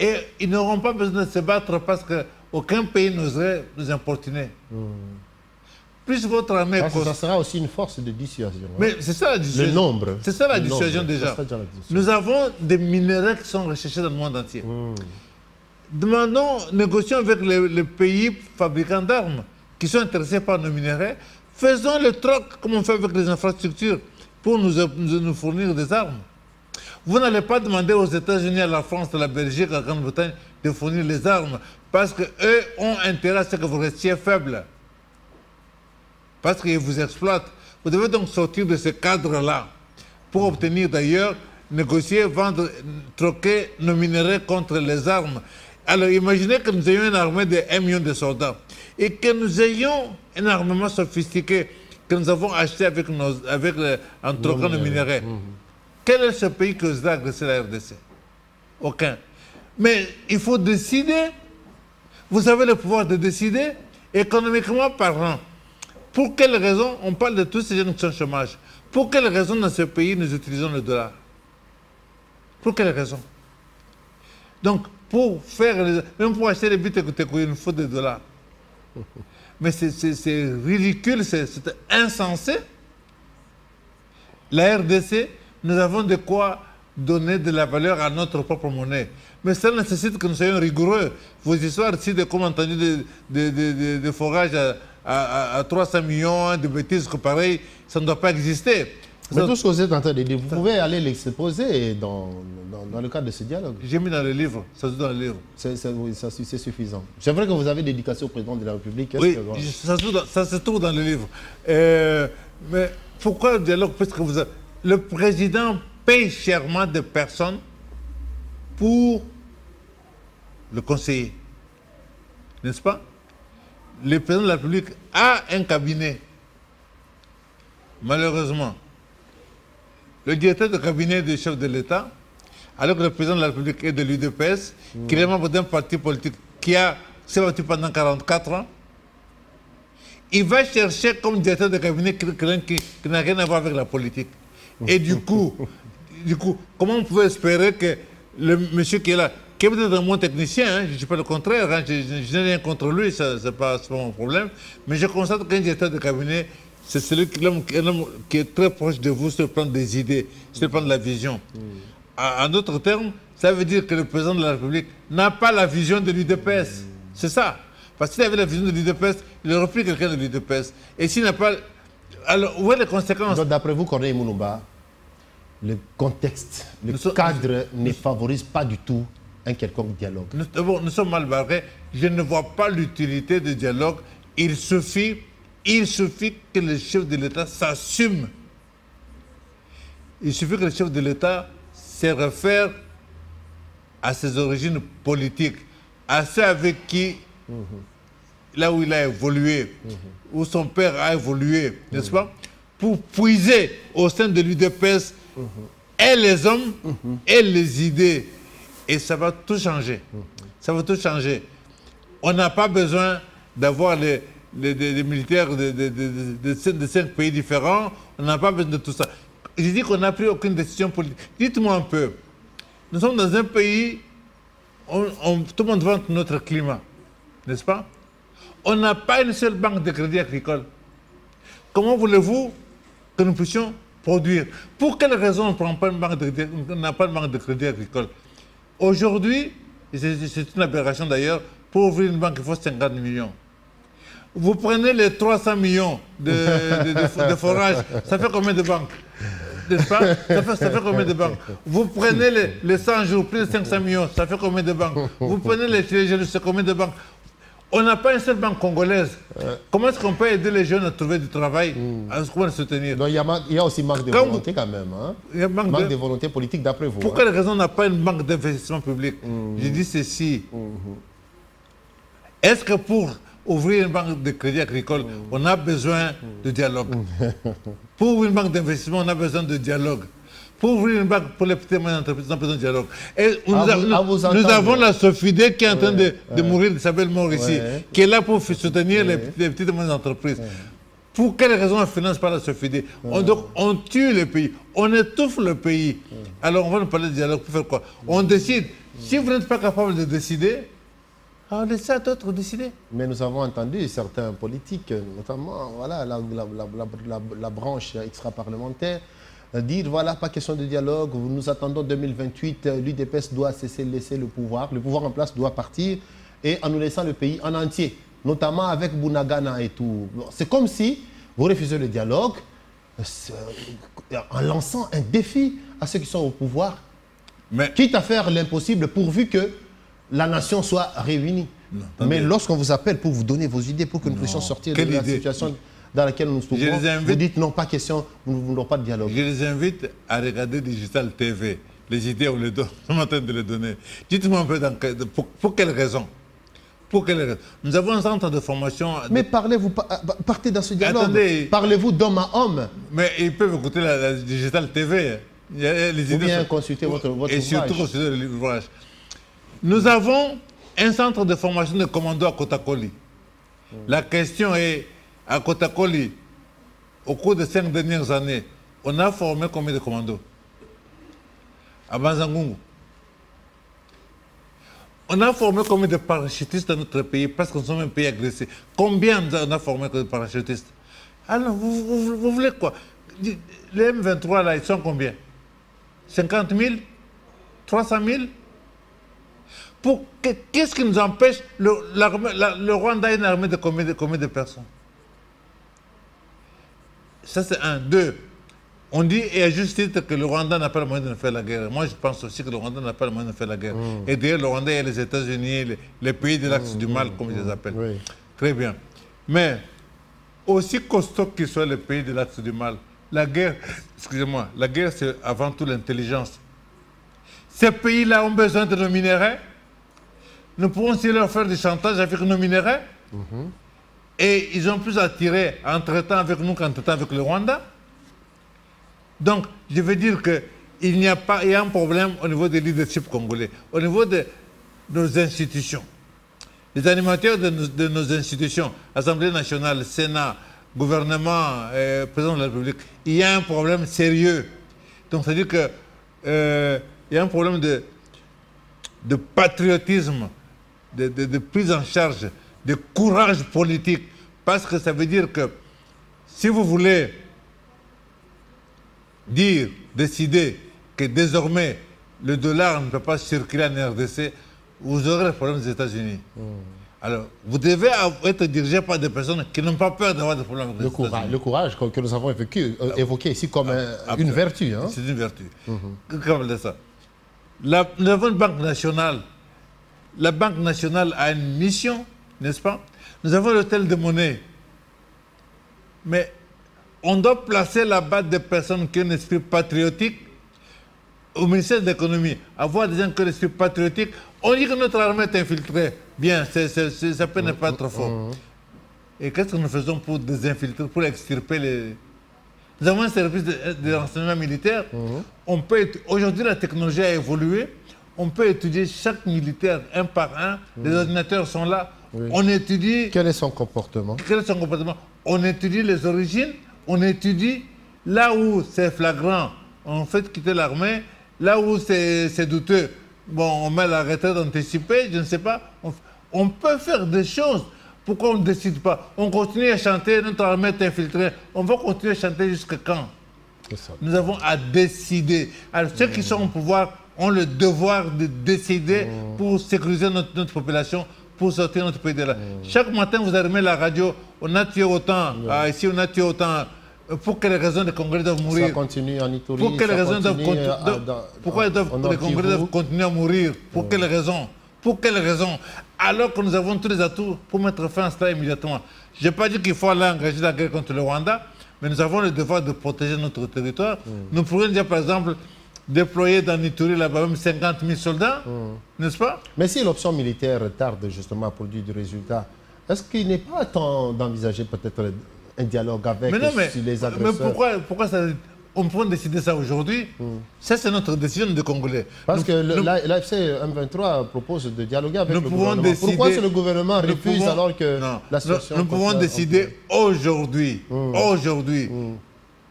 Et ils n'auront pas besoin de se battre parce qu'aucun pays n'oserait nous importuner. Plus votre armée... Ça sera aussi une force de dissuasion. Mais c'est ça la dissuasion. Le nombre. C'est ça la dissuasion déjà. Nous avons des minerais qui sont recherchés dans le monde entier. Demandons, négocions avec les pays fabricants d'armes qui sont intéressés par nos minerais. Faisons le troc comme on fait avec les infrastructures pour nous fournir des armes. Vous n'allez pas demander aux États-Unis, à la France, à la Belgique, à la Grande-Bretagne de fournir les armes parce qu'eux ont intérêt à ce que vous restiez faible. Parce qu'ils vous exploitent. Vous devez donc sortir de ce cadre-là pour obtenir d'ailleurs, négocier, vendre, troquer nos minerais contre les armes. Alors imaginez que nous ayons une armée de 1 million de soldats et que nous ayons un armement sophistiqué que nous avons acheté en troquant nos minerais. Quel est ce pays qui oserait agresser la RDC? Aucun. Mais il faut décider. Vous avez le pouvoir de décider, économiquement parlant. Pour quelle raison, on parle de tous ces jeunes qui sont au chômage, pour quelle raison dans ce pays nous utilisons le dollar? Pour quelle raison? Donc, pour faire, même pour acheter les buts, il nous faut des dollars. Mais c'est ridicule, c'est insensé. la RDC, nous avons de quoi donner de la valeur à notre propre monnaie. Mais ça nécessite que nous soyons rigoureux. Vos histoires ici de, comme entendu, de forage à 300 millions, de bêtises que pareil, ça ne doit pas exister. Mais tout ce que vous êtes en train de dire, vous pouvez aller l'exposer dans le cadre de ce dialogue. J'ai mis dans le livre, ça se dit dans le livre. C'est suffisant. C'est vrai que vous avez dédicacé au président de la République. Oui, ça se trouve dans le livre. Mais pourquoi le dialogue? Parce que le président paye chèrement des personnes pour le conseiller. N'est-ce pas? Le président de la République a un cabinet. Malheureusement, le directeur de cabinet du chef de l'État, alors que le président de la République est de l'UDPS, qu'il est membre d'un parti politique qui s'est battu pendant 44 ans, il va chercher comme directeur de cabinet quelqu'un qui n'a rien à voir avec la politique. Et du coup, comment on pouvait espérer que le monsieur qui est là, qui est peut-être un bon technicien, hein, je ne dis pas le contraire, hein, je n'ai rien contre lui, ce n'est pas mon problème, mais je constate qu'un directeur de cabinet, c'est celui qui est très proche de vous sur le plan des idées, sur le plan de la vision. En d'autres termes, ça veut dire que le président de la République n'a pas la vision de l'UDPS. C'est ça. Parce qu'il avait la vision de l'UDPS, il aurait pris quelqu'un de l'UDPS. Et s'il n'a pas... Alors, où est les conséquences? Donc, d'après vous, Corneille Mouloumba, le contexte, le cadre ne favorise pas du tout un quelconque dialogue. Nous sommes mal barrés. Je ne vois pas l'utilité du dialogue. Il suffit que le chef de l'État s'assume. Il suffit que le chef de l'État se réfère à ses origines politiques, à ceux avec qui, là où il a évolué, où son père a évolué, n'est-ce pas, pour puiser au sein de l'UDPS et les hommes et les idées. Et ça va tout changer. Ça va tout changer. On n'a pas besoin d'avoir des militaires de 5 pays différents. On n'a pas besoin de tout ça. Je dis qu'on n'a pris aucune décision politique. Dites-moi un peu. Nous sommes dans un pays où tout le monde vante notre climat. N'est-ce pas? On n'a pas une seule banque de crédit agricole. Comment voulez-vous que nous puissions produire? Pour quelle raison on n'a pas de banque de crédit agricole? Aujourd'hui, c'est une aberration d'ailleurs, pour ouvrir une banque, il faut 50 millions. Vous prenez les 300 millions de forage, ça fait combien de banques? N'est-ce pas? Ça fait combien de banques? Vous prenez les 100 jours, plus de 500 millions, ça fait combien de banques? Vous prenez les jeunes, c'est combien de banques? On n'a pas une seule banque congolaise. Comment est-ce qu'on peut aider les jeunes à trouver du travail, à se soutenir? Donc, il y a aussi manque de volonté quand même. Hein? Il y a manque de volonté politique d'après vous. Pour quelle raison on n'a pas une banque d'investissement public? Je dis ceci. Est-ce que pour ouvrir une banque de crédit agricole, on a besoin de dialogue? Pour ouvrir une banque d'investissement, on a besoin de dialogue. Pour ouvrir une banque pour les petites et moyennes entreprises, on a besoin de dialogue. Et nous avons la Sofide qui est en train de mourir, de sa belle mort ici, qui est là pour soutenir les petites et moyennes entreprises. Pour quelle raison on ne finance pas la Sofide? Donc on tue le pays, on étouffe le pays. Alors on va nous parler de dialogue pour faire quoi? On décide. Si vous n'êtes pas capable de décider, on laisse à d'autres décider. Mais nous avons entendu certains politiques, notamment voilà, la branche extra-parlementaire, dire voilà, pas question de dialogue, nous attendons 2028, l'UDPS doit laisser le pouvoir en place doit partir, et en nous laissant le pays en entier, notamment avec Bunagana et tout. C'est comme si vous refusez le dialogue en lançant un défi à ceux qui sont au pouvoir, quitte à faire l'impossible pourvu que la nation soit réunie. Non, mais lorsqu'on vous appelle pour vous donner vos idées, pour que nous puissions sortir de la situation dans laquelle nous nous trouvons, vous dites non, pas question, nous ne voulons pas de dialogue. Je les invite à regarder Digital TV. Les idées, on les donne, on est en train de les donner. Dites-moi un peu pour quelle raison? Pour quelle raison? Nous avons un centre de formation... Mais partez dans ce dialogue. Parlez-vous d'homme à homme. Mais ils peuvent écouter la Digital TV. Il y a les idées. Ou bien consulter votre ouvrage. Et surtout consulter l'ouvrage. Nous avons un centre de formation de commando à Kotakoli. La question est, à Kotakoli, au cours des 5 dernières années, on a formé combien de commandos? À Banzangungu. On a formé combien de parachutistes dans notre pays, parce que nous sommes un pays agressé. Combien on a formé de parachutistes? Alors, vous voulez quoi? les M23, là, ils sont combien? 50 000? 300 000? Qu'est-ce qui nous empêche? Le Rwanda a une armée de combien de personnes? Ça, c'est un. Deux, on dit, et à juste titre, que le Rwanda n'a pas le moyen de faire la guerre. Moi, je pense aussi que le Rwanda n'a pas le moyen de faire la guerre. Et d'ailleurs, le Rwanda, il y a les États-Unis, les pays de l'axe du mal, comme je les appelle. Oui. Très bien. Mais, aussi costaud qu'ils soient les pays de l'axe du mal, la guerre, excusez-moi, la guerre, c'est avant tout l'intelligence. Ces pays-là ont besoin de nos minéraux. Nous pouvons aussi leur faire du chantage avec nos minéraux. Et ils ont plus attiré en traitant avec nous qu'en traitant avec le Rwanda. Donc, je veux dire qu'il y a un problème au niveau du leadership congolais, au niveau de nos institutions. Les animateurs de nos institutions, Assemblée nationale, Sénat, gouvernement, président de la République, il y a un problème sérieux. Donc, c'est-à-dire qu'il y a un problème de patriotisme, de prise en charge, de courage politique. Parce que ça veut dire que si vous voulez décider que désormais le dollar ne peut pas circuler en RDC, vous aurez le problème des États-Unis. Alors, vous devez être dirigé par des personnes qui n'ont pas peur d'avoir des problèmes avec les États-Unis. Le courage que nous avons évoqué ici comme une vertu. Hein? C'est une vertu. Comment dire ça? Nous avons une banque nationale. La banque nationale a une mission, n'est-ce pas? Nous avons l'hôtel de monnaie. Mais on doit placer là-bas des personnes qui ont un esprit patriotique au ministère de l'économie. Avoir des gens qui ont un esprit patriotique. On dit que notre armée est infiltrée. Bien, ça peut ne pas être fort. Et qu'est-ce que nous faisons pour désinfiltrer, pour extirper les... Nous avons un service de renseignement militaire. Aujourd'hui, la technologie a évolué. On peut étudier chaque militaire un par un. Les ordinateurs sont là. On étudie... Quel est son comportement? On étudie les origines. On étudie là où c'est flagrant. On fait quitter l'armée. Là où c'est douteux, bon, on met la retraite anticipée, je ne sais pas. On peut faire des choses. Pourquoi on ne décide pas? On continue à chanter, notre armée est infiltrée. On va continuer à chanter jusqu'à quand? Nous avons à décider. Alors, ceux qui sont au pouvoir ont le devoir de décider pour sécuriser notre population, pour sortir notre pays de là. Chaque matin, vous allumez la radio, on a tué autant, ici on a tué autant. Pour quelles raisons les Congolais doivent mourir? Ça continue en Ituri. Pour quelles raisons pourquoi les Congolais doivent continuer à mourir? Pour quelles raisons? Pour quelles raisons? Alors que nous avons tous les atouts pour mettre fin à cela immédiatement. Je n'ai pas dit qu'il faut aller engager la guerre contre le Rwanda, mais nous avons le devoir de protéger notre territoire. Nous pourrions dire, par exemple, déployer dans Ituri là-bas même 50 000 soldats, n'est-ce pas? Mais si l'option militaire tarde justement à produire du résultat, est-ce qu'il n'est pas temps d'envisager peut-être un dialogue avec les agresseurs? Mais pourquoi ça, on peut décider ça aujourd'hui? Ça, c'est notre décision de Congolais. Parce que l'AFC M23 propose de dialoguer avec le gouvernement. Pourquoi le gouvernement refuse alors que la situation... Nous pouvons décider aujourd'hui,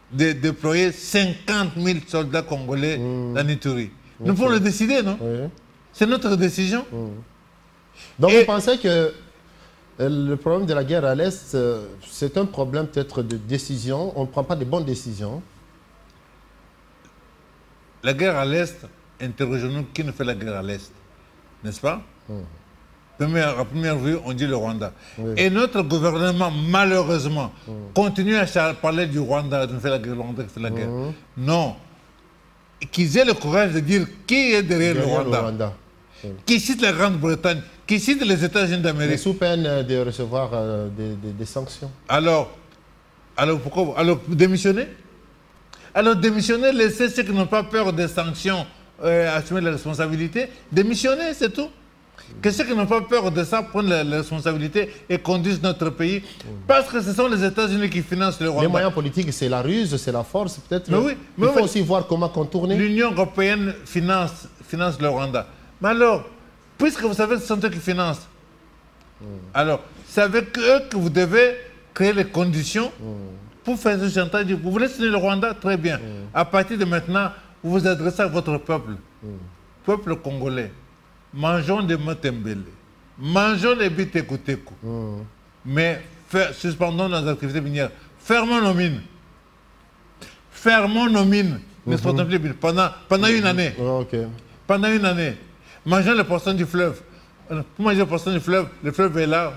de déployer 50 000 soldats congolais dans Ituri. Nous pouvons le décider, non? C'est notre décision. Donc vous pensez que le problème de la guerre à l'Est, c'est un problème peut-être de décision. On ne prend pas de bonnes décisions. La guerre à l'Est, interrogeons-nous qui nous fait la guerre à l'Est, n'est-ce pas? À première vue, on dit le Rwanda. Et notre gouvernement, malheureusement, continue à parler du Rwanda, de nous faire la guerre, le Rwanda qui fait la guerre. Non. Qu'ils aient le courage de dire qui est derrière le Rwanda. Qui cite la Grande-Bretagne, qui cite les États-Unis d'Amérique. Sous peine de recevoir des sanctions. Alors pourquoi? Alors démissionner? Alors démissionner, laisser ceux qui n'ont pas peur des sanctions assumer les responsabilités. Démissionner, c'est tout. Que ceux qui n'ont pas peur de ça prennent les responsabilités et conduisent notre pays. Parce que ce sont les États-Unis qui financent le Rwanda. Les moyens politiques, c'est la ruse, c'est la force, peut-être. Mais oui, il faut aussi voir comment contourner. L'Union européenne finance le Rwanda. Mais alors, puisque vous savez que ce sont eux qui financent, alors, c'est avec eux que vous devez créer les conditions pour faire ce chantage. Vous voulez soutenir le Rwanda? Très bien. À partir de maintenant, vous vous adressez à votre peuple. Peuple congolais. Mangeons des matembele. Mangeons des bitekuteku. Mais suspendons nos activités minières. Fermons nos mines. fermons nos mines, n'exploitons plus les mines pendant une année. Pendant une année. Mangeons les poissons du fleuve. Pour manger les poissons du fleuve, le fleuve est là,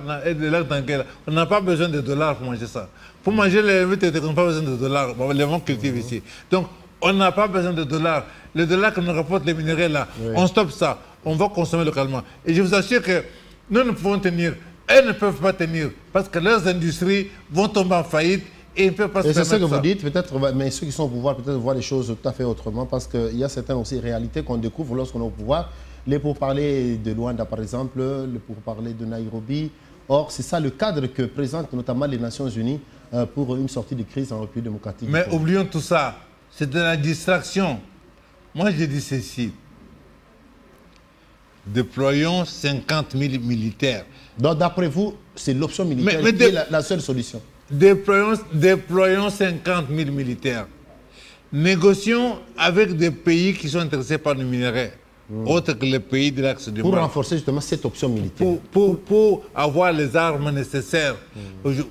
on n'a pas besoin de dollars pour manger ça. Pour manger les vites, on n'a pas besoin de dollars. Les vents cultivent ici. Donc, on n'a pas besoin de dollars. Le dollar que nous rapportent les minéraux là, on stoppe ça. On va consommer localement. Et je vous assure que nous ne pouvons tenir. Elles ne peuvent pas tenir parce que leurs industries vont tomber en faillite et ils ne peuvent pas se permettre ça. C'est ce que vous dites, peut-être, mais ceux qui sont au pouvoir peut-être voient les choses tout à fait autrement parce qu'il y a certaines aussi réalités qu'on découvre lorsqu'on est au pouvoir. Les pourparlers de Luanda, par exemple, les pourparlers de Nairobi. Or, c'est ça le cadre que présentent notamment les Nations Unies pour une sortie de crise en République démocratique. Mais oublions tout ça. C'est de la distraction. Moi, je dis ceci. Déployons 50 000 militaires. Donc, d'après vous, c'est l'option militaire qui est la seule solution. Déployons 50 000 militaires. Négocions avec des pays qui sont intéressés par le minerai, autres que les pays de l'axe du Nord. Pour renforcer justement cette option militaire. Pour avoir les armes nécessaires.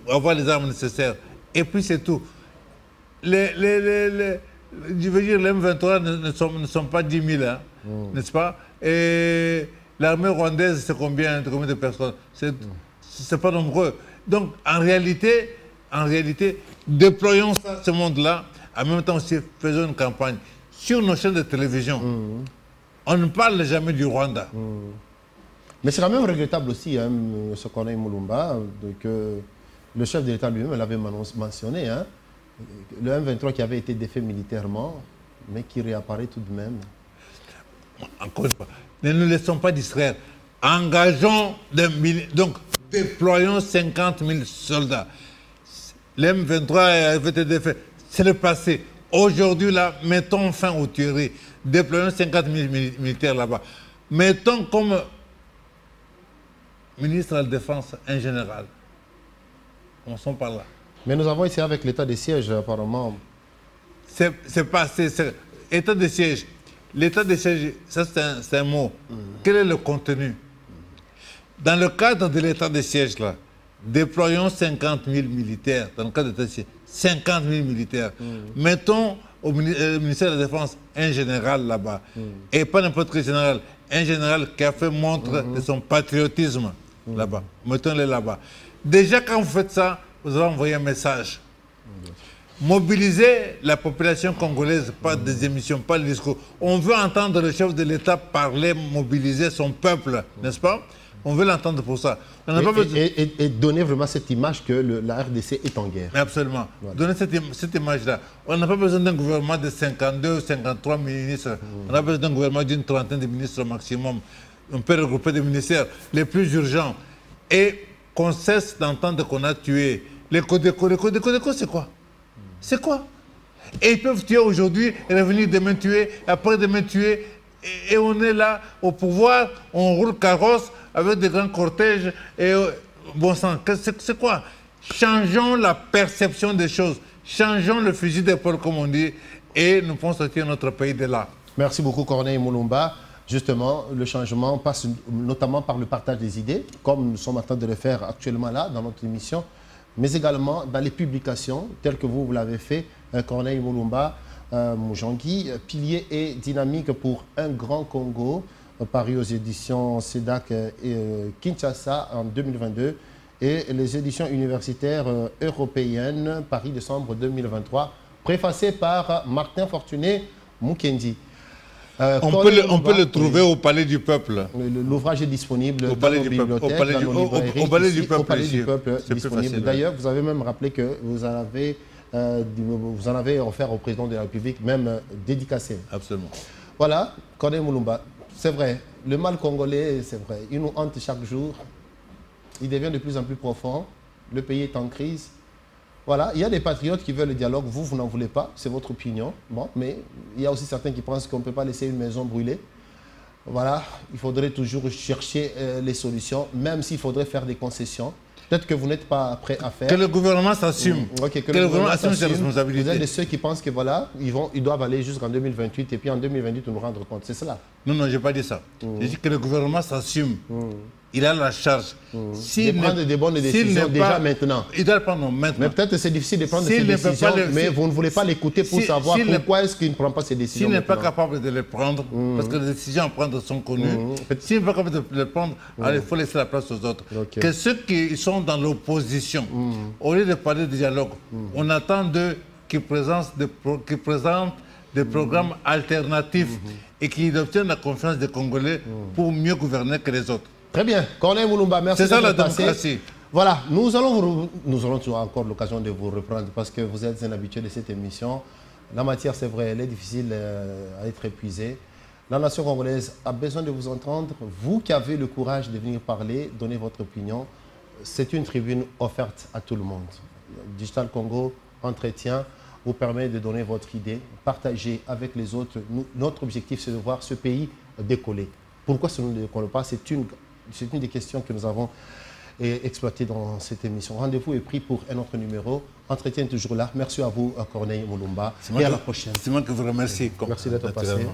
Avoir les armes nécessaires. Et puis c'est tout. Je veux dire, les M23 ne sont pas 10 000, hein, n'est-ce pas? Et l'armée rwandaise, c'est combien de personnes? C'est pas nombreux. Donc, en réalité, déployons ça, ce monde-là. En même temps, aussi, faisons une campagne. Sur nos chaînes de télévision, on ne parle jamais du Rwanda. Mais c'est quand même regrettable aussi, hein, ce qu'on a Mulumba, que le chef de l'État lui-même l'avait mentionné. Hein, le M23 qui avait été défait militairement, mais qui réapparaît tout de même. Encore une fois, ne nous laissons pas distraire. Engageons donc déployons 50 000 soldats. Le M23 avait été défait. C'est le passé. Aujourd'hui, là, mettons fin aux tueries. Déployons 50 000 militaires là-bas. Mettons comme ministre de la Défense un général. Commençons par là. Mais nous avons essayé avec l'état de siège, apparemment. C'est pas assez. État de siège. L'état de siège, ça c'est un mot. Quel est le contenu? Dans le cadre de l'état de siège, là, déployons 50 000 militaires. Dans le cadre de l'état de siège, 50 000 militaires. Mettons au ministère de la Défense un général là-bas. Et pas n'importe quel général. Un général qui a fait montre de son patriotisme là-bas. Mettons-le là-bas. Déjà, quand vous faites ça, vous allez envoyer un message. Mobiliser la population congolaise, pas des émissions, pas le discours. On veut entendre le chef de l'État parler, mobiliser son peuple, n'est-ce pas? On veut l'entendre pour ça. Et donner vraiment cette image que la RDC est en guerre. Absolument. Voilà. Donner cette image-là. On n'a pas besoin d'un gouvernement de 52 ou 53 ministres. On a besoin d'un gouvernement d'une trentaine de ministres au maximum. On peut regrouper des ministères les plus urgents. Et qu'on cesse d'entendre qu'on a tué. Les Codeco, c'est quoi? C'est quoi? Et ils peuvent tuer aujourd'hui, revenir demain tuer, après demain tuer. Et on est là au pouvoir, on roule carrosse avec des grands cortèges. Et bon sang, c'est quoi? Changeons la perception des choses. Changeons le fusil d'épaule, comme on dit, et nous pouvons sortir notre pays de là. Merci beaucoup, Corneille Mulumba. Justement, le changement passe notamment par le partage des idées, comme nous sommes en train de le faire actuellement là, dans notre émission, mais également dans les publications, telles que vous l'avez fait, Corneille Mulumba, Mujangui, Pilier et Dynamique pour un grand Congo, paru aux éditions CEDAC et Kinshasa en 2022, et les éditions universitaires européennes, Paris, décembre 2023, préfacé par Martin Fortuné Mukendi. On peut le trouver au Palais du Peuple. L'ouvrage est disponible au dans nos bibliothèques, au Palais du Peuple. Disponible. D'ailleurs, vous avez même rappelé que vous en avez offert au président de la République, même dédicacé. Absolument. Voilà, Corneille Mulumba, c'est vrai, le mal congolais, c'est vrai, il nous hante chaque jour, il devient de plus en plus profond, le pays est en crise. Voilà, il y a des patriotes qui veulent le dialogue, vous n'en voulez pas, c'est votre opinion. Bon, mais il y a aussi certains qui pensent qu'on ne peut pas laisser une maison brûler. Voilà, il faudrait toujours chercher les solutions, même s'il faudrait faire des concessions. Peut-être que vous n'êtes pas prêt à faire. Que le gouvernement s'assume. Que le gouvernement assume ses responsabilités. Vous êtes de ceux qui pensent que voilà, ils doivent aller jusqu'en 2028 et puis en 2028 nous rendre compte. C'est cela. Non, non, je n'ai pas dit ça. J'ai dit que le gouvernement s'assume. Il a la charge. De prendre des bonnes décisions déjà maintenant. Il doit prendre maintenant. Mais peut-être que c'est difficile de prendre ces décisions, mais vous ne voulez pas l'écouter pour savoir pourquoi est-ce qu'il ne prend pas ces décisions. S'il n'est pas capable de les prendre, parce que les décisions à prendre sont connues, s'il n'est pas capable de les prendre, alors il faut laisser la place aux autres. Que ceux qui sont dans l'opposition, au lieu de parler de dialogue, on attend d'eux qu'ils présentent des programmes alternatifs et qu'ils obtiennent la confiance des Congolais pour mieux gouverner que les autres. Très bien. Corneille Mouloumba, merci. C'est ça la démocratie. Voilà, nous aurons toujours encore l'occasion de vous reprendre parce que vous êtes un habitué de cette émission. La matière, c'est vrai, elle est difficile à être épuisée. La nation congolaise a besoin de vous entendre. Vous qui avez le courage de venir parler, donner votre opinion, c'est une tribune offerte à tout le monde. Digital Congo Entretien vous permet de donner votre idée, partager avec les autres. Notre objectif, c'est de voir ce pays décoller. Pourquoi ça ne décolle pas? C'est une des questions que nous avons exploitées dans cette émission. Rendez-vous est pris pour un autre numéro. Entretien toujours là. Merci à vous, Corneille Mouloumba. Et à la prochaine. C'est moi qui vous remercie. Merci d'être passé.